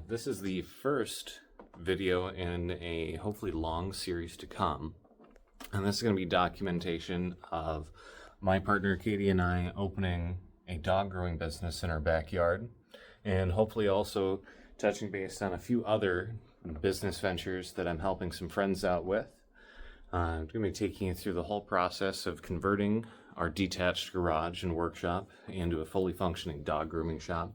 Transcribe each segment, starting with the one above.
This is the first video in a hopefully long series to come. And this is going to be documentation of my partner Katie and I opening a dog growing business in our backyard. And hopefully also touching base on a few other business ventures that I'm helping some friends out with. I'm going to be taking you through the whole process of converting our detached garage and workshop into a fully functioning dog grooming shop.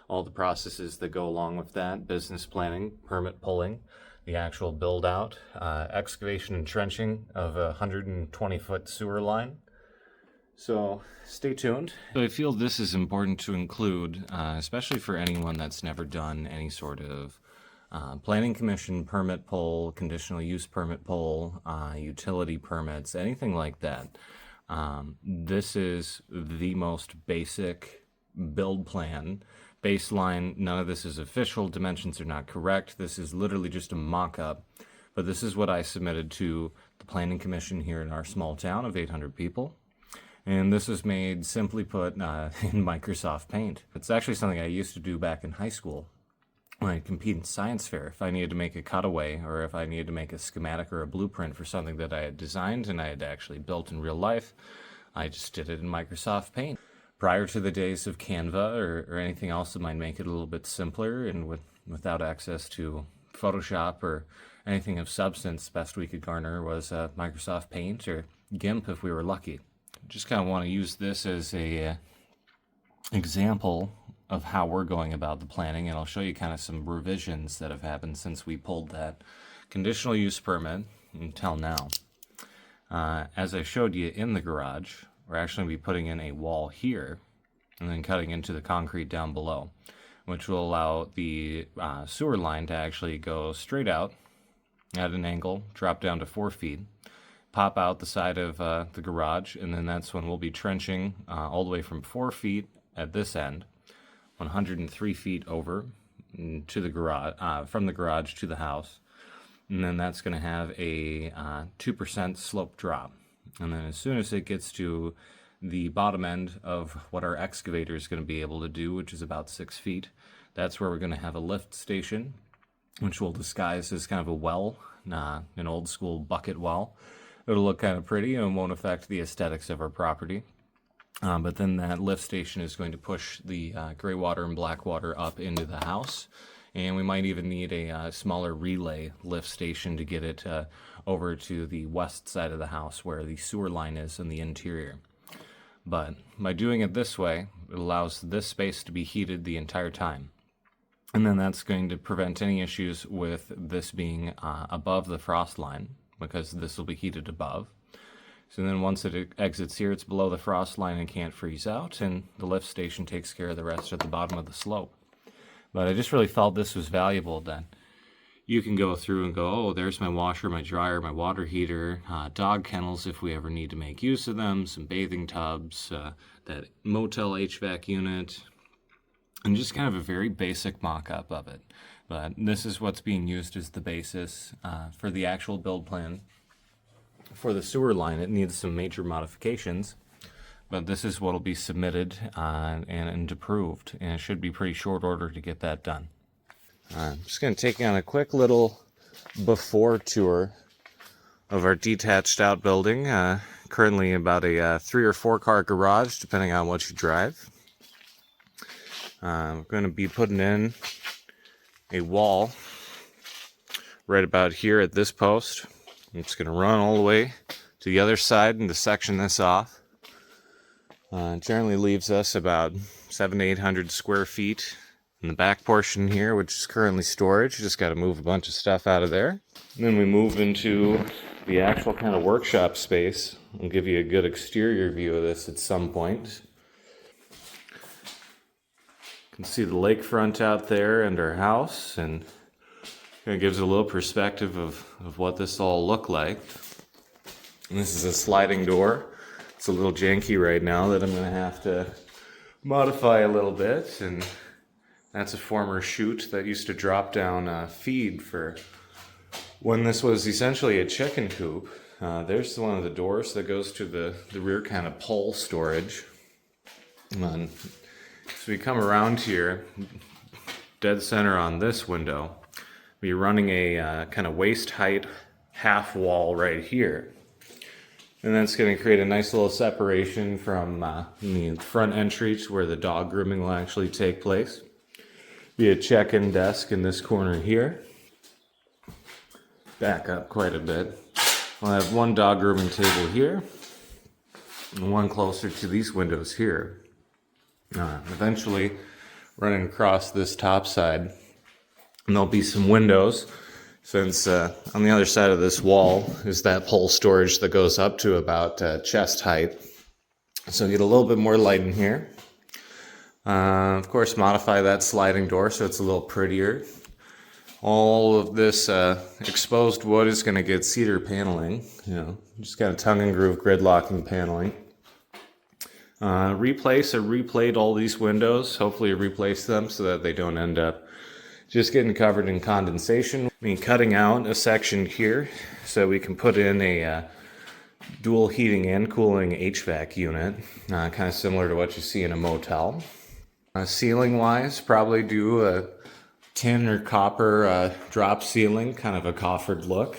All the processes that go along with that, business planning, permit pulling, the actual build out, excavation and trenching of a 120-foot sewer line. So stay tuned. So I feel this is important to include, especially for anyone that's never done any sort of planning commission permit pull, conditional use permit pull, utility permits, anything like that. This is the most basic build plan. Baseline, none of this is official, dimensions are not correct. This is literally just a mock-up, but this is what I submitted to the Planning Commission here in our small town of 800 people. And this is made, simply put, in Microsoft Paint. It's actually something I used to do back in high school when I compete in science fair. If I needed to make a cutaway or if I needed to make a schematic or a blueprint for something that I had designed and I had actually built in real life, I just did it in Microsoft Paint. Prior to the days of Canva or anything else that might make it a little bit simpler and without access to Photoshop or anything of substance, best we could garner was Microsoft Paint or GIMP if we were lucky. Just kind of want to use this as a example of how we're going about the planning, and I'll show you kind of some revisions that have happened since we pulled that conditional use permit until now. As I showed you in the garage, we're actually going to be putting in a wall here and then cutting into the concrete down below, which will allow the sewer line to actually go straight out at an angle, drop down to 4 feet, pop out the side of the garage, and then that's when we'll be trenching all the way from 4 feet at this end, 103 feet over to the garage, from the garage to the house, and then that's going to have a 2% slope drop. And then as soon as it gets to the bottom end of what our excavator is going to be able to do, which is about 6 feet, that's where we're going to have a lift station, which we'll disguise as kind of a well, an old school bucket well. It'll look kind of pretty and won't affect the aesthetics of our property. But then that lift station is going to push the gray water and black water up into the house. And we might even need a smaller relay lift station to get it over to the west side of the house where the sewer line is in the interior. But by doing it this way, it allows this space to be heated the entire time. And then that's going to prevent any issues with this being above the frost line, because this will be heated above. So then once it exits here, it's below the frost line and can't freeze out, and the lift station takes care of the rest at the bottom of the slope. But I just really felt this was valuable, that you can go through and go, oh, there's my washer, my dryer, my water heater, dog kennels if we ever need to make use of them, some bathing tubs, that motel HVAC unit, and just kind of a very basic mock-up of it. But this is what's being used as the basis for the actual build plan. For the sewer line, it needs some major modifications, but this is what will be submitted and approved, and it should be pretty short order to get that done. I'm just going to take you on a quick little before tour of our detached outbuilding. Currently about a 3 or 4 car garage, depending on what you drive. We're going to be putting in a wall right about here at this post. I'm just going to run all the way to the other side and to section this off. It generally leaves us about 700 to 800 square feet in the back portion here, which is currently storage. Just got to move a bunch of stuff out of there. And then we move into the actual kind of workshop space. I'll give you a good exterior view of this at some point. You can see the lakefront out there and our house, and it gives a little perspective of what this all looked like. And this is a sliding door. It's a little janky right now that I'm going to have to modify a little bit. And that's a former chute that used to drop down feed for when this was essentially a chicken coop. There's one of the doors that goes to the rear kind of pole storage. And so we come around here. dead center on this window, be running a kind of waist height half wall right here. And that's going to create a nice little separation from the front entry to where the dog grooming will actually take place. Be a check-in desk in this corner here. Back up quite a bit. We'll have one dog grooming table here, and one closer to these windows here. Eventually, running across this top side, and there'll be some windows, since on the other side of this wall is that pole storage that goes up to about chest height. So get a little bit more light in here. Of course, modify that sliding door so it's a little prettier. All of this exposed wood is going to get cedar paneling, just kind of tongue and groove grid locking paneling. Replace or replate all these windows, hopefully replace them so that they don't end up just getting covered in condensation. Cutting out a section here so we can put in a dual heating and cooling HVAC unit, kind of similar to what you see in a motel. Ceiling wise, probably do a tin or copper drop ceiling, kind of a coffered look.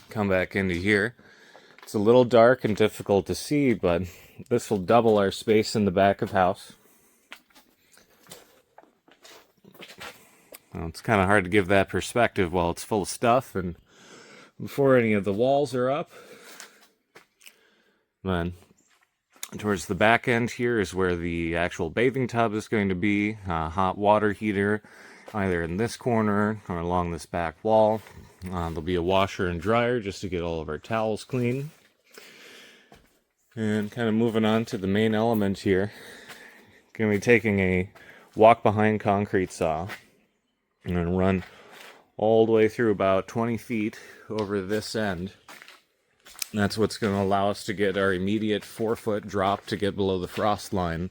Come back into here. It's a little dark and difficult to see, but this will double our space in the back of house. Well, it's kind of hard to give that perspective while it's full of stuff and before any of the walls are up. Then towards the back end here is where the actual bathing tub is going to be. Hot water heater either in this corner or along this back wall. There'll be a washer and dryer just to get all of our towels clean. And kind of moving on to the main element here. Going to be taking a walk-behind concrete saw and then run all the way through about 20 feet over this end. And that's what's going to allow us to get our immediate 4-foot drop to get below the frost line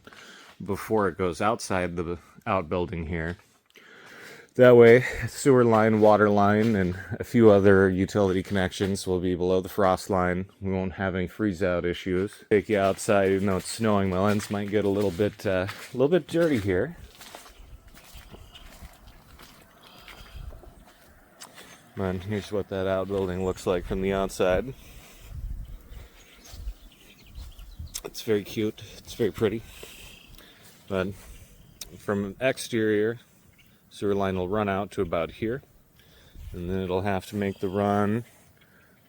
before it goes outside the outbuilding here. That way, sewer line, water line, and a few other utility connections will be below the frost line. We won't have any freeze-out issues. Take you outside, even though it's snowing. My lens might get a little bit dirty here. And here's what that outbuilding looks like from the outside. It's very cute. It's very pretty. But from exterior, sewer line will run out to about here, and then it'll have to make the run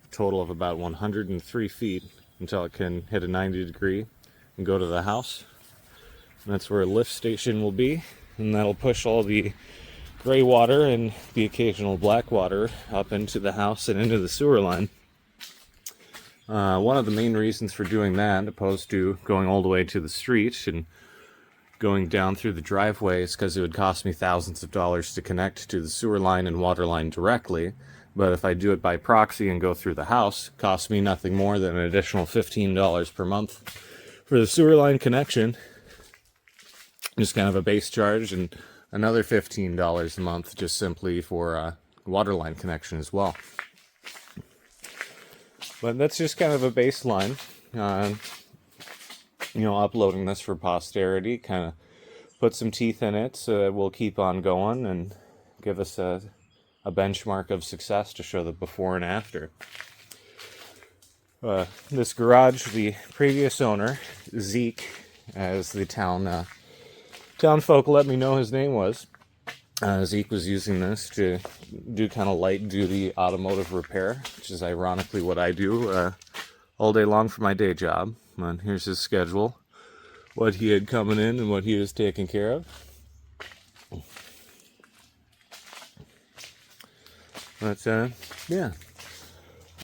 a total of about 103 feet until it can hit a 90 degree and go to the house. And that's where a lift station will be, and that'll push all the gray water and the occasional black water up into the house and into the sewer line. One of the main reasons for doing that, opposed to going all the way to the street and going down through the driveway, is because it would cost me thousands of dollars to connect to the sewer line and water line directly. But if I do it by proxy and go through the house, it costs me nothing more than an additional $15 per month for the sewer line connection. Just kind of a base charge, and another $15 a month just simply for water line connection as well. But that's just kind of a baseline. Uploading this for posterity, kind of put some teeth in it so that we'll keep on going and give us a benchmark of success to show the before and after. This garage, the previous owner, Zeke, as the town folk let me know his name was, Zeke was using this to do kind of light duty automotive repair, which is ironically what I do all day long for my day job. And here's his schedule, what he had coming in and what he was taking care of. But yeah,